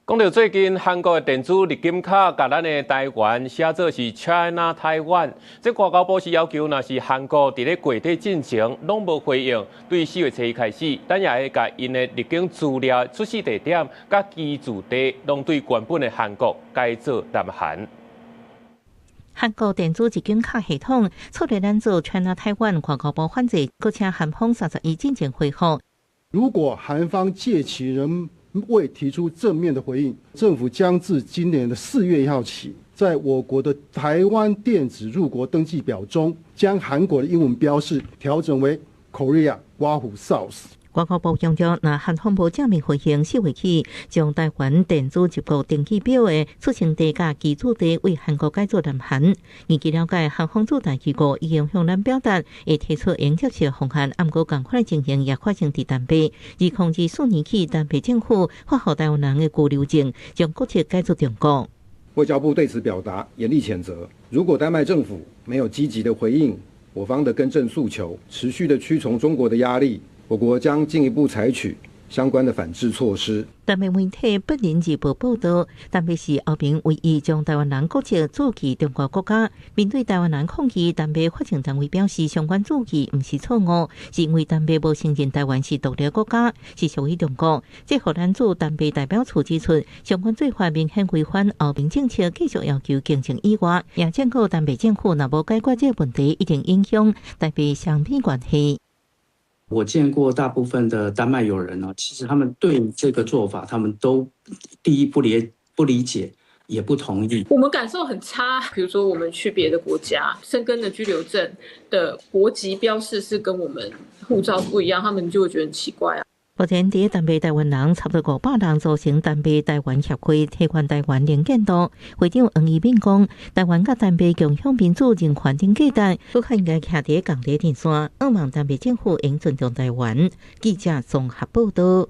講到最近韓國的電子入境卡，甲咱的台灣寫做是 China Taiwan， 這外交部是要求，若是韓國佇咧過地進程攏無回應，對4月初一開始，咱也會甲因的入境資料、出世地點、甲居住地，攏對原本的韓國改做南韓。韓國電子入境卡系統錯列咱做 China Taiwan 外交部反制，閣請韓方31進前回復。如果韓方屆期仍未提出正面的回應，政府將自今年的4月1號起，在我國的台灣電子入國登記表中，將韓國的英文標示調整為 Korea South。外交部強調，若韓方無正面回應，4月起將台灣電子入國登記表的出生地甲居住地為韓國改做南韓。而據了解，韓方駐台機構已經向咱表達，會提出應接受的方案，毋過共款的情形也發生佇南北。2024年起，南北政府發予台灣人的居留證，將國籍改做中國。外交部對此表達嚴厲譴責。如果丹麥政府沒有積極的回應我方的更正訴求，持續的屈從中國的壓力，我國將進一步採取相關的反制措施。台灣媒體北聯日報報道，台北市後面唯意將台灣人國籍註記中國國家。面對台灣人抗議，台北法政單位表示，相關註記毋是錯誤，是因為台北無承認台灣是獨立國家，是屬於中國。這互咱駐台北代表處指出，相關做法明顯違反後面政策，繼續要求更正以外，也警告台北政府若無解決這個問題，一定影響台北雙邊關係。我見過大部分的丹麥友人，其實他們對這個做法，他們都第一不理解，也不同意。我們感受很差，比如說我們去別的國家，申根的居留證的國籍標示是跟我們護照不一樣，他們就會覺得很奇怪啊。目前佇台北台灣人差不多500人組成台北台灣協會提款台灣連建度，會長黃宜敏講，台灣甲台北共享民主人權頂價值，不較應該徛佇港鐵電線，希望台北政府應尊重台灣。記者綜合報道。